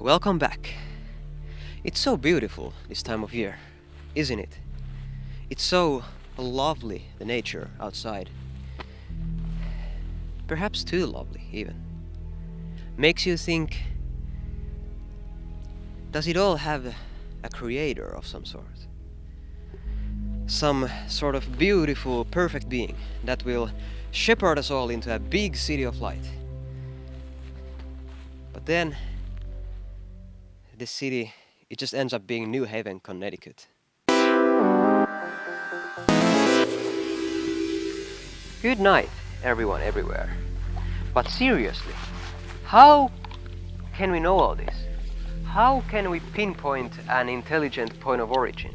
Welcome back. It's so beautiful this time of year, isn't it? It's so lovely, the nature outside. Perhaps too lovely, even. Makes you think, does it all have a creator of some sort? Some sort of beautiful, perfect being that will shepherd us all into a big city of light. But then, this city, it just ends up being New Haven, Connecticut. Good night, everyone everywhere. But seriously, how can we know all this? How can we pinpoint an intelligent point of origin?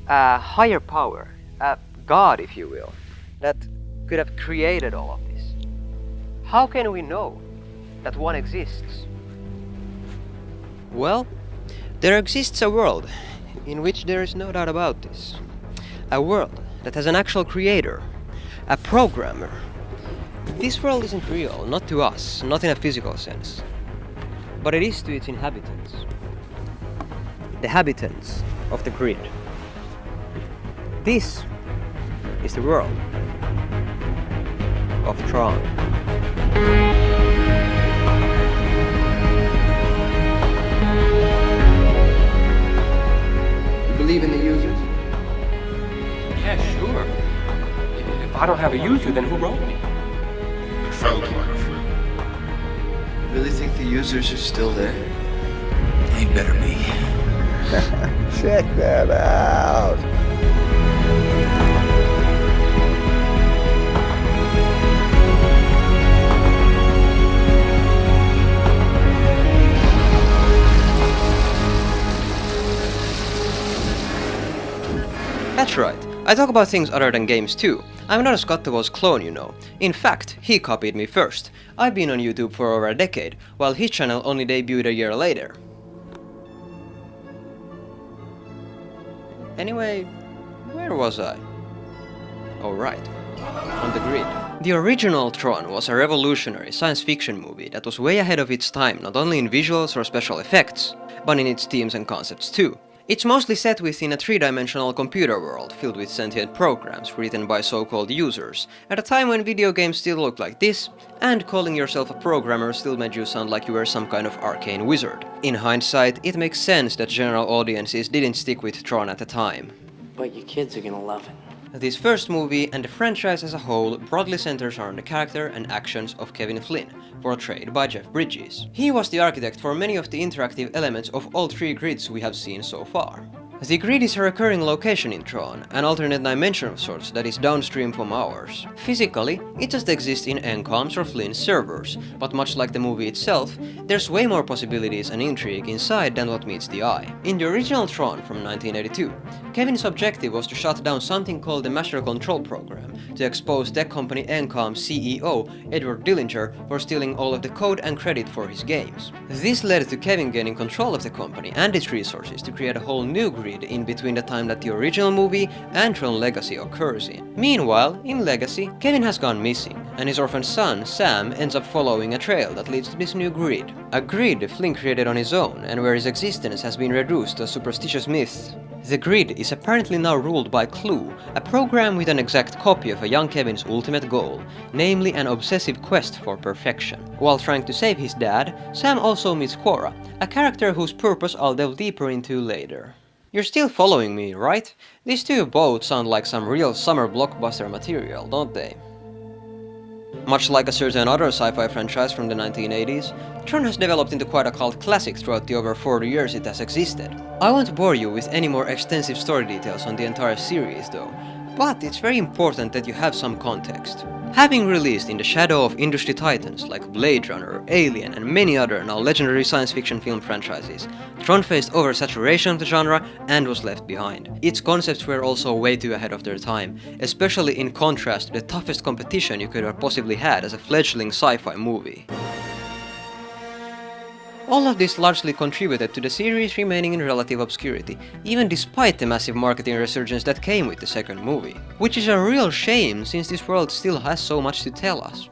A higher power, a god if you will, that could have created all of this? How can we know that one exists? Well, there exists a world in which there is no doubt about this. A world that has an actual creator, a programmer. This world isn't real, not to us, not in a physical sense, but it is to its inhabitants. The habitants of the grid. This is the world of Tron. Believe in the users? Yeah, sure. If I don't have a user, then who wrote me? It felt like it. You really think the users are still there? They better be. Check that out. That's right, I talk about things other than games too. I'm not a Scott the Woz clone, you know. In fact, he copied me first. I've been on YouTube for over a decade, while his channel only debuted a year later. Anyway, where was I? Oh right, on the grid. The original Tron was a revolutionary science fiction movie that was way ahead of its time, not only in visuals or special effects, but in its themes and concepts too. It's mostly set within a three-dimensional computer world filled with sentient programs written by so-called users, at a time when video games still looked like this, and calling yourself a programmer still made you sound like you were some kind of arcane wizard. In hindsight, it makes sense that general audiences didn't stick with Tron at the time. But you kids are gonna love it. This first movie and the franchise as a whole broadly centers around the character and actions of Kevin Flynn, portrayed by Jeff Bridges. He was the architect for many of the interactive elements of all three grids we have seen so far. The grid is a recurring location in Tron, an alternate dimension of sorts that is downstream from ours. Physically, it just exists in Encom's or Flynn's servers, but much like the movie itself, there's way more possibilities and intrigue inside than what meets the eye. In the original Tron from 1982, Kevin's objective was to shut down something called the Master Control Program, to expose tech company Encom's CEO, Edward Dillinger, for stealing all of the code and credit for his games. This led to Kevin gaining control of the company and its resources to create a whole new grid in between the time that the original movie and Tron Legacy occurs in. Meanwhile, in Legacy, Kevin has gone missing, and his orphaned son, Sam, ends up following a trail that leads to this new grid. A grid Flynn created on his own, and where his existence has been reduced to a superstitious myth. The grid is apparently now ruled by Clue, a program with an exact copy of a young Kevin's ultimate goal, namely an obsessive quest for perfection. While trying to save his dad, Sam also meets Cora, a character whose purpose I'll delve deeper into later. You're still following me, right? These two both sound like some real summer blockbuster material, don't they? Much like a certain other sci-fi franchise from the 1980s, Tron has developed into quite a cult classic throughout the over 40 years it has existed. I won't bore you with any more extensive story details on the entire series though, but it's very important that you have some context. Having released in the shadow of industry titans like Blade Runner, Alien and many other now legendary science fiction film franchises, Tron faced oversaturation of the genre and was left behind. Its concepts were also way too ahead of their time, especially in contrast to the toughest competition you could have possibly had as a fledgling sci-fi movie. All of this largely contributed to the series remaining in relative obscurity, even despite the massive marketing resurgence that came with the second movie. Which is a real shame, since this world still has so much to tell us.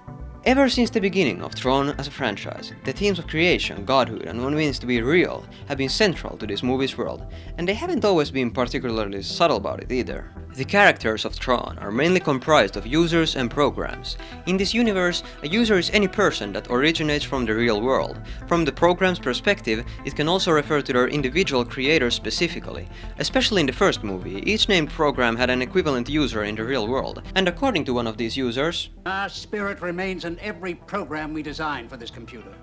Ever since the beginning of Tron as a franchise, the themes of creation, godhood, and what it means to be real have been central to this movie's world, and they haven't always been particularly subtle about it either. The characters of Tron are mainly comprised of users and programs. In this universe, a user is any person that originates from the real world. From the program's perspective, it can also refer to their individual creators specifically. Especially in the first movie, each named program had an equivalent user in the real world, and according to one of these users, "Our spirit remains in every program we design for this computer."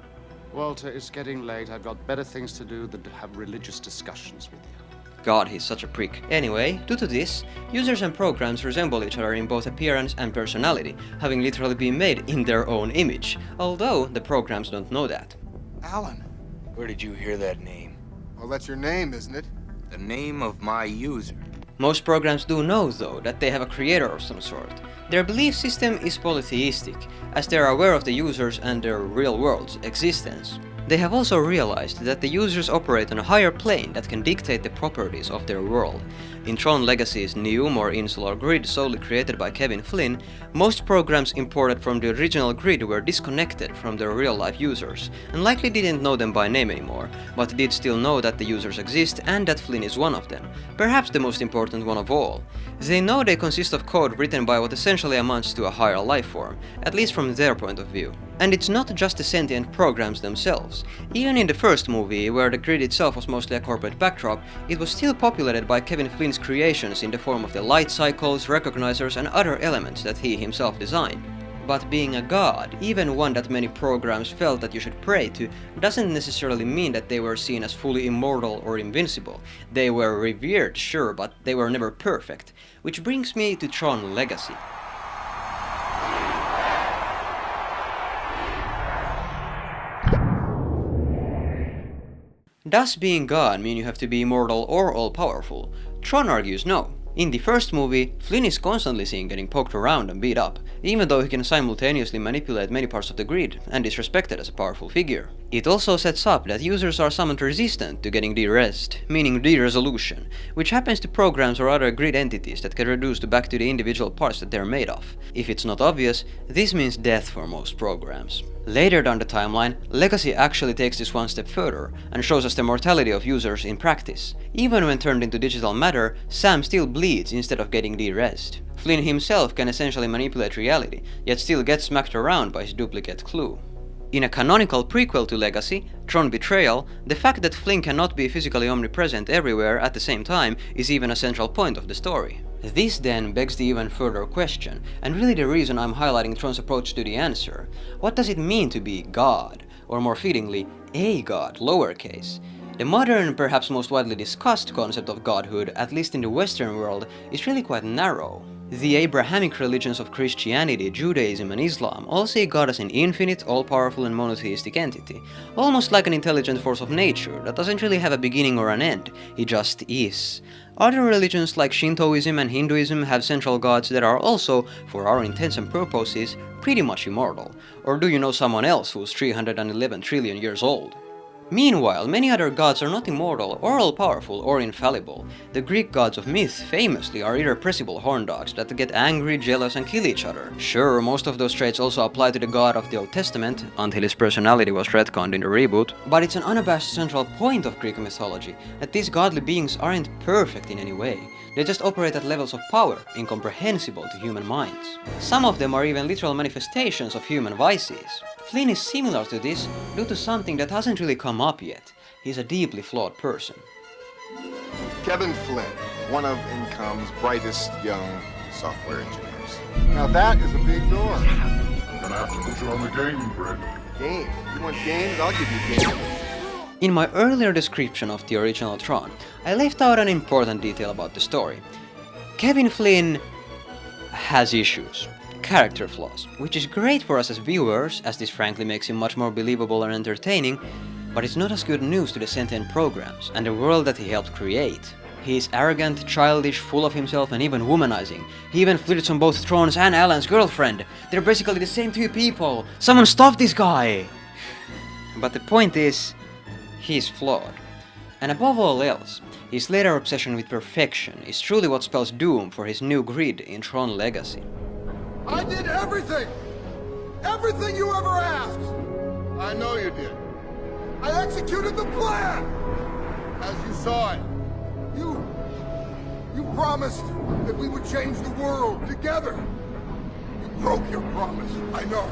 Walter, it's getting late. I've got better things to do than to have religious discussions with you. God, he's such a prick. Anyway, due to this, users and programs resemble each other in both appearance and personality, having literally been made in their own image, although the programs don't know that. Alan. Where did you hear that name? Well, that's your name, isn't it? The name of my user. Most programs do know, though, that they have a creator of some sort. Their belief system is polytheistic, as they are aware of the users and their real world's existence. They have also realized that the users operate on a higher plane that can dictate the properties of their world. In Tron Legacy's new, more insular grid solely created by Kevin Flynn, most programs imported from the original grid were disconnected from their real-life users, and likely didn't know them by name anymore, but did still know that the users exist and that Flynn is one of them, perhaps the most important one of all. They know they consist of code written by what essentially amounts to a higher life form, at least from their point of view. And it's not just the sentient programs themselves. Even in the first movie, where the grid itself was mostly a corporate backdrop, it was still populated by Kevin Flynn's creations in the form of the light cycles, recognizers, and other elements that he himself designed. But being a god, even one that many programs felt that you should pray to, doesn't necessarily mean that they were seen as fully immortal or invincible. They were revered, sure, but they were never perfect. Which brings me to Tron Legacy. Does being God mean you have to be immortal or all-powerful? Tron argues no. In the first movie, Flynn is constantly seen getting poked around and beat up, even though he can simultaneously manipulate many parts of the grid and is respected as a powerful figure. It also sets up that users are somewhat resistant to getting de-res, meaning de-resolution, which happens to programs or other grid entities that get reduced back to the individual parts that they're made of. If it's not obvious, this means death for most programs. Later down the timeline, Legacy actually takes this one step further and shows us the mortality of users in practice. Even when turned into digital matter, Sam still bleeds instead of getting de-resed. Flynn himself can essentially manipulate reality, yet still gets smacked around by his duplicate Clue. In a canonical prequel to Legacy, Tron Betrayal, the fact that Flynn cannot be physically omnipresent everywhere at the same time is even a central point of the story. This then begs the even further question, and really the reason I'm highlighting Tron's approach to the answer. What does it mean to be God? Or more fittingly, a god, lowercase? The modern, perhaps most widely discussed concept of godhood, at least in the Western world, is really quite narrow. The Abrahamic religions of Christianity, Judaism, and Islam all see God as an infinite, all-powerful and monotheistic entity, almost like an intelligent force of nature that doesn't really have a beginning or an end, he just is. Other religions like Shintoism and Hinduism have central gods that are also, for our intents and purposes, pretty much immortal. Or do you know someone else who's 311 trillion years old? Meanwhile, many other gods are not immortal or all-powerful or infallible. The Greek gods of myth famously are irrepressible horn dogs that get angry, jealous, and kill each other. Sure, most of those traits also apply to the god of the Old Testament, until his personality was retconned in the reboot, but it's an unabashed central point of Greek mythology that these godly beings aren't perfect in any way. They just operate at levels of power incomprehensible to human minds. Some of them are even literal manifestations of human vices. Flynn is similar to this due to something that hasn't really come up yet. He's a deeply flawed person. Kevin Flynn, one of Incom's brightest young software engineers. Now that is a big door. I'm gonna have to put you on the game, Brett. Game? You want games? I'll give you games. In my earlier description of the original Tron, I left out an important detail about the story. Kevin Flynn has issues. Character flaws, which is great for us as viewers, as this frankly makes him much more believable and entertaining, but it's not as good news to the sentient programs and the world that he helped create. He is arrogant, childish, full of himself, and even womanizing. He even flirts on both Tron's and Alan's girlfriend. They're basically the same two people. Someone stop this guy! But the point is, he's flawed. And above all else, his later obsession with perfection is truly what spells doom for his new grid in Tron Legacy. I did everything! everything you ever asked. I know you did. I executed the plan. As you saw it. You promised that we would change the world together. You broke your promise. I know.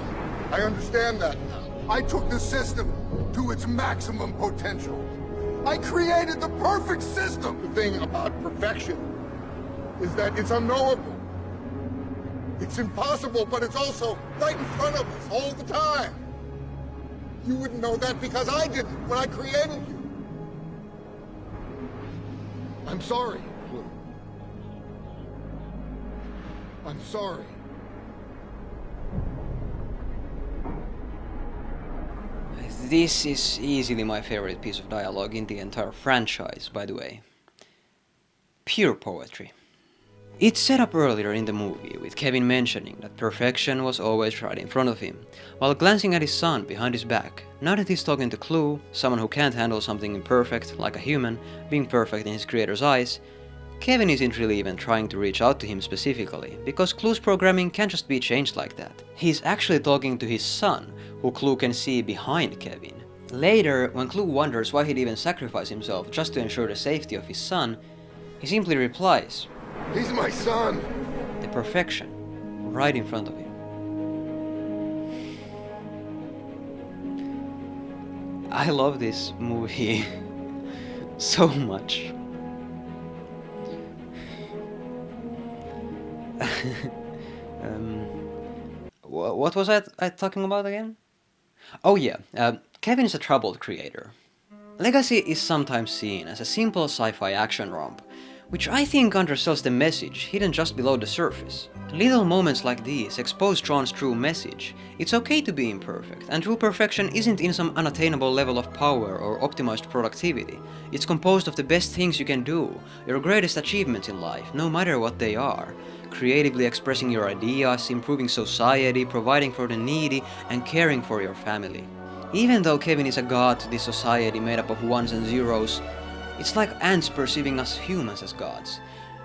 I understand that now. I took the system to its maximum potential. I created the perfect system. The thing about perfection is that it's unknowable. It's impossible, but it's also right in front of us all the time. You wouldn't know that because I didn't when I created you. I'm sorry, Clue. I'm sorry. This is easily my favorite piece of dialogue in the entire franchise, by the way. Pure poetry. It's set up earlier in the movie, with Kevin mentioning that perfection was always right in front of him, while glancing at his son behind his back. Now that he's talking to Clue, someone who can't handle something imperfect, like a human, being perfect in his creator's eyes, Kevin isn't really even trying to reach out to him specifically, because Clue's programming can't just be changed like that. He's actually talking to his son, who Clue can see behind Kevin. Later, when Clue wonders why he'd even sacrifice himself just to ensure the safety of his son, he simply replies, He's my son. the perfection, right in front of him. I love this movie so much. What was I talking about again? Oh yeah, Kevin is a troubled creator. Legacy is sometimes seen as a simple sci-fi action romp, which I think undersells the message hidden just below the surface. Little moments like these expose Tron's true message. It's okay to be imperfect, and true perfection isn't in some unattainable level of power or optimized productivity. It's composed of the best things you can do, your greatest achievements in life, no matter what they are. Creatively expressing your ideas, improving society, providing for the needy, and caring for your family. Even though Kevin is a god to this society made up of ones and zeros, it's like ants perceiving us humans as gods.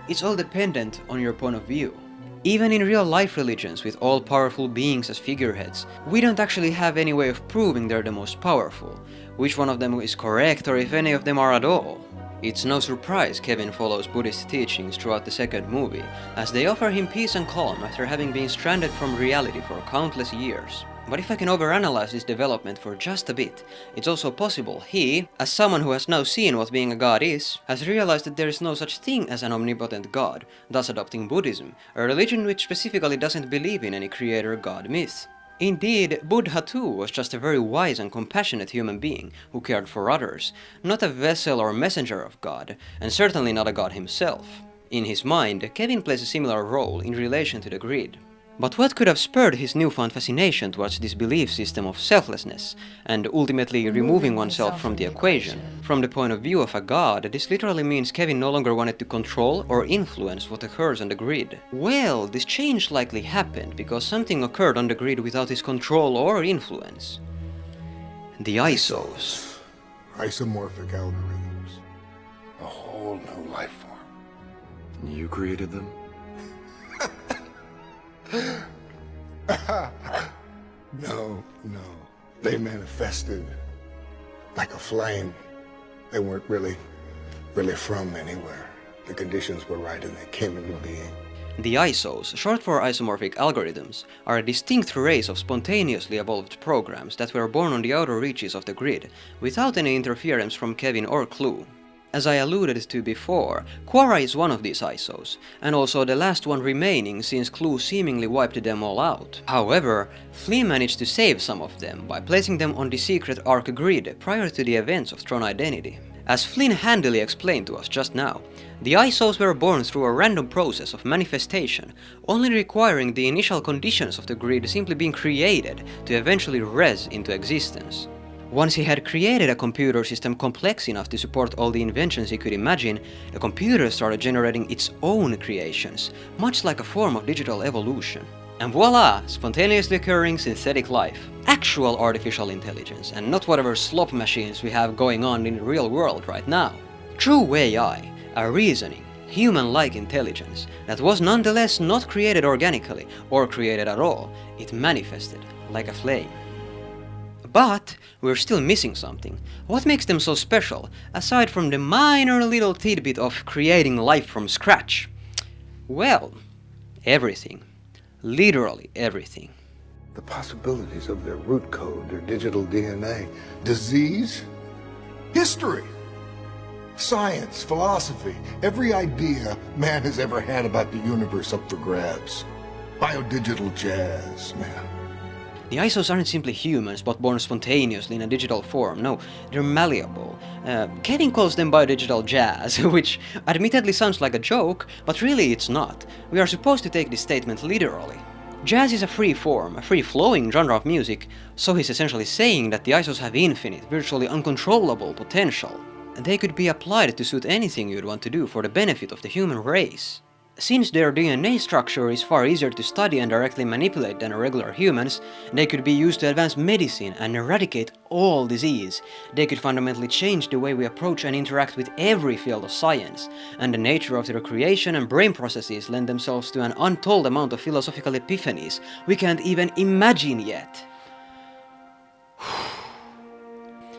It's all dependent on your point of view. Even in real-life religions with all-powerful beings as figureheads, we don't actually have any way of proving they're the most powerful, which one of them is correct or if any of them are at all. It's no surprise Kevin follows Buddhist teachings throughout the second movie, as they offer him peace and calm after having been stranded from reality for countless years. But if I can overanalyze this development for just a bit, it's also possible he, as someone who has now seen what being a god is, has realized that there is no such thing as an omnipotent god, thus adopting Buddhism, a religion which specifically doesn't believe in any creator-god myth. Indeed, Buddha too was just a very wise and compassionate human being who cared for others, not a vessel or messenger of God, and certainly not a god himself. In his mind, Kevin plays a similar role in relation to the grid. But what could have spurred his newfound fascination towards this belief system of selflessness, and ultimately removing oneself from the equation? From the point of view of a god, this literally means Kevin no longer wanted to control or influence what occurs on the grid. Well, this change likely happened because something occurred on the grid without his control or influence. The ISOs. Isomorphic algorithms. A whole new life form. You created them? No. They manifested like a flame. They weren't really from anywhere. The conditions were right and they came into being. The ISOs, short for isomorphic algorithms, are a distinct race of spontaneously evolved programs that were born on the outer reaches of the grid, without any interference from Kevin or Clue. As I alluded to before, Quara is one of these ISOs, and also the last one remaining since Clue seemingly wiped them all out. However, Flynn managed to save some of them by placing them on the secret Ark grid prior to the events of Tron Identity. As Flynn handily explained to us just now, the ISOs were born through a random process of manifestation, only requiring the initial conditions of the grid simply being created to eventually res into existence. Once he had created a computer system complex enough to support all the inventions he could imagine, the computer started generating its own creations, much like a form of digital evolution. And voila! Spontaneously occurring synthetic life. Actual artificial intelligence, and not whatever slop machines we have going on in the real world right now. True AI, a reasoning, human-like intelligence that was nonetheless not created organically or created at all. It manifested, like a flame. But we're still missing something. What makes them so special, aside from the minor little tidbit of creating life from scratch? Well, everything. Literally everything. The possibilities of their root code, their digital DNA, disease, history, science, philosophy, every idea man has ever had about the universe up for grabs. Biodigital jazz, man. The ISOs aren't simply humans, but born spontaneously in a digital form. No, they're malleable. Kevin calls them biodigital jazz, which admittedly sounds like a joke, but really it's not. We are supposed to take this statement literally. Jazz is a free form, a free-flowing genre of music, so he's essentially saying that the ISOs have infinite, virtually uncontrollable potential. They could be applied to suit anything you'd want to do for the benefit of the human race. Since their DNA structure is far easier to study and directly manipulate than regular humans, they could be used to advance medicine and eradicate all disease. They could fundamentally change the way we approach and interact with every field of science, and the nature of their creation and brain processes lend themselves to an untold amount of philosophical epiphanies we can't even imagine yet.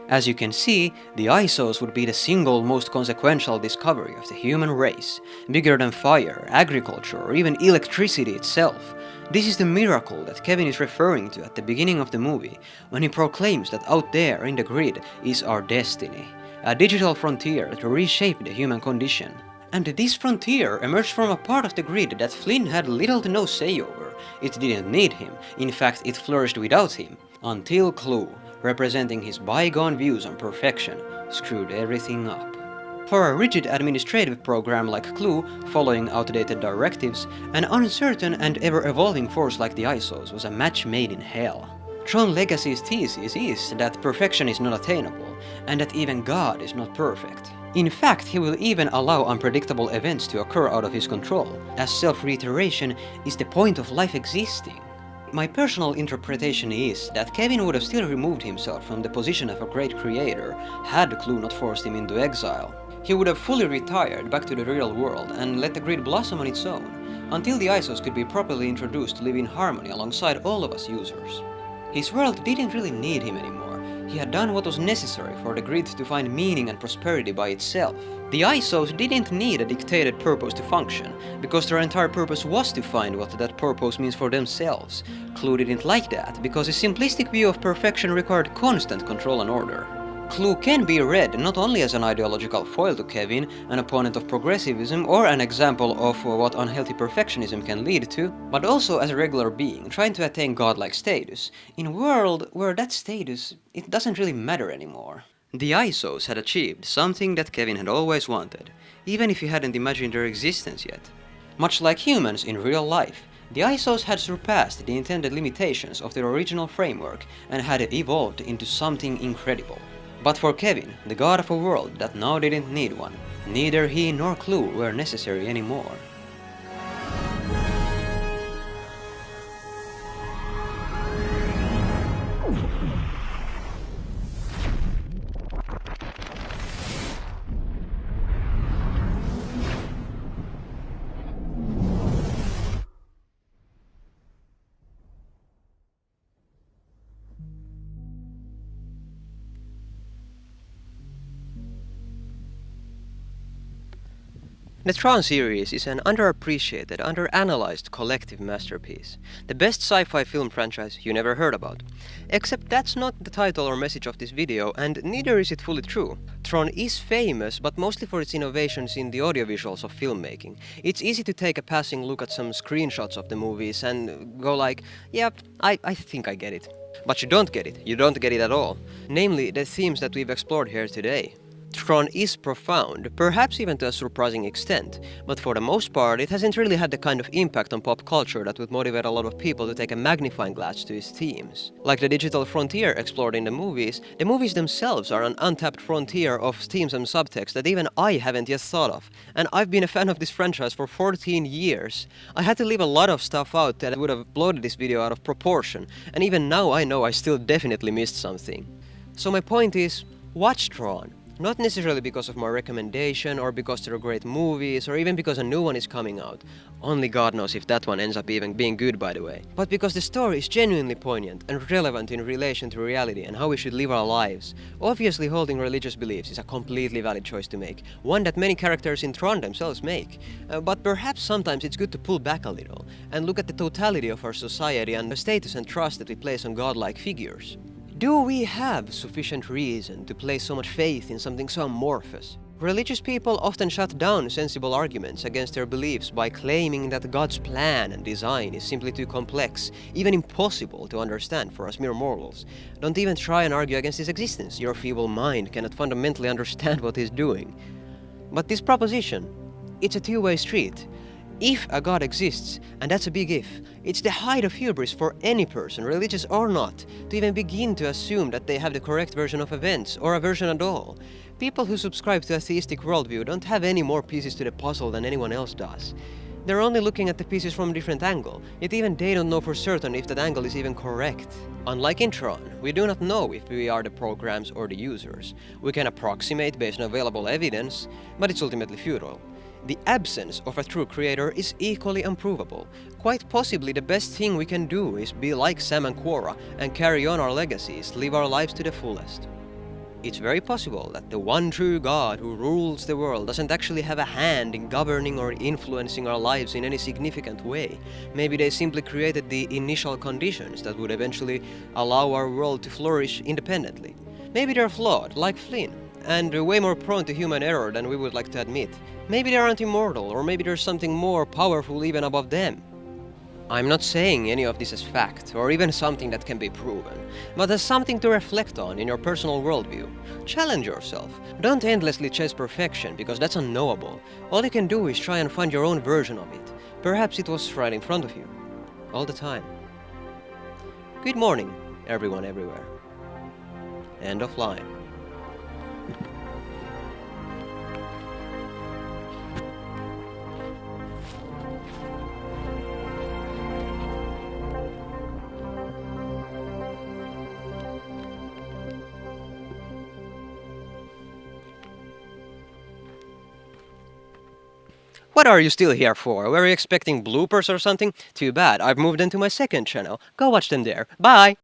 As you can see, the ISOs would be the single most consequential discovery of the human race, bigger than fire, agriculture, or even electricity itself. This is the miracle that Kevin is referring to at the beginning of the movie, when he proclaims that out there in the grid is our destiny, a digital frontier to reshape the human condition. And this frontier emerged from a part of the grid that Flynn had little to no say over. It didn't need him, in fact it flourished without him, until CLU, representing his bygone views on perfection, screwed everything up. For a rigid administrative program like CLU, following outdated directives, an uncertain and ever-evolving force like the ISOs was a match made in hell. Tron Legacy's thesis is that perfection is not attainable, and that even God is not perfect. In fact, he will even allow unpredictable events to occur out of his control, as self-reiteration is the point of life existing. My personal interpretation is that Kevin would have still removed himself from the position of a great creator had CLU not forced him into exile. He would have fully retired back to the real world and let the grid blossom on its own, until the ISOs could be properly introduced to live in harmony alongside all of us users. His world didn't really need him anymore. He had done what was necessary for the grid to find meaning and prosperity by itself. The ISOs didn't need a dictated purpose to function, because their entire purpose was to find what that purpose means for themselves. CLU didn't like that, because his simplistic view of perfection required constant control and order. CLU can be read not only as an ideological foil to Kevin, an opponent of progressivism, or an example of what unhealthy perfectionism can lead to, but also as a regular being trying to attain godlike status, in a world where that status, it doesn't really matter anymore. The ISOs had achieved something that Kevin had always wanted, even if he hadn't imagined their existence yet. Much like humans in real life, the ISOs had surpassed the intended limitations of their original framework and had evolved into something incredible. But for Kevin, the god of a world that now didn't need one, neither he nor CLU were necessary anymore. The Tron series is an underappreciated, underanalyzed collective masterpiece. The best sci-fi film franchise you never heard about. Except that's not the title or message of this video, and neither is it fully true. Tron is famous, but mostly for its innovations in the audiovisuals of filmmaking. It's easy to take a passing look at some screenshots of the movies and go like, yeah, I think I get it. But you don't get it. You don't get it at all. Namely, the themes that we've explored here today. Tron is profound, perhaps even to a surprising extent, but for the most part it hasn't really had the kind of impact on pop culture that would motivate a lot of people to take a magnifying glass to its themes. Like the digital frontier explored in the movies themselves are an untapped frontier of themes and subtext that even I haven't yet thought of, and I've been a fan of this franchise for 14 years. I had to leave a lot of stuff out that would have bloated this video out of proportion, and even now I know I still definitely missed something. So my point is, watch Tron. Not necessarily because of my recommendation, or because they're great movies, or even because a new one is coming out. Only God knows if that one ends up even being good, by the way. But because the story is genuinely poignant and relevant in relation to reality and how we should live our lives. Obviously, holding religious beliefs is a completely valid choice to make, one that many characters in Tron themselves make. But perhaps sometimes it's good to pull back a little and look at the totality of our society and the status and trust that we place on godlike figures. Do we have sufficient reason to place so much faith in something so amorphous? Religious people often shut down sensible arguments against their beliefs by claiming that God's plan and design is simply too complex, even impossible to understand for us mere mortals. Don't even try and argue against his existence. Your feeble mind cannot fundamentally understand what he's doing. But this proposition, it's a two-way street. If a God exists, and that's a big if, it's the height of hubris for any person, religious or not, to even begin to assume that they have the correct version of events, or a version at all. People who subscribe to a theistic worldview don't have any more pieces to the puzzle than anyone else does. They're only looking at the pieces from a different angle, yet even they don't know for certain if that angle is even correct. Unlike in Tron, we do not know if we are the programs or the users. We can approximate based on available evidence, but it's ultimately futile. The absence of a true creator is equally unprovable. Quite possibly the best thing we can do is be like Sam and Quorra and carry on our legacies, live our lives to the fullest. It's very possible that the one true God who rules the world doesn't actually have a hand in governing or influencing our lives in any significant way. Maybe they simply created the initial conditions that would eventually allow our world to flourish independently. Maybe they're flawed, like Flynn, and way more prone to human error than we would like to admit. Maybe they aren't immortal, or maybe there's something more powerful even above them. I'm not saying any of this is fact, or even something that can be proven, but as something to reflect on in your personal worldview. Challenge yourself. Don't endlessly chase perfection, because that's unknowable. All you can do is try and find your own version of it. Perhaps it was right in front of you. All the time. Good morning, everyone everywhere. End of line. What are you still here for? Were you expecting bloopers or something? Too bad, I've moved into my second channel. Go watch them there. Bye!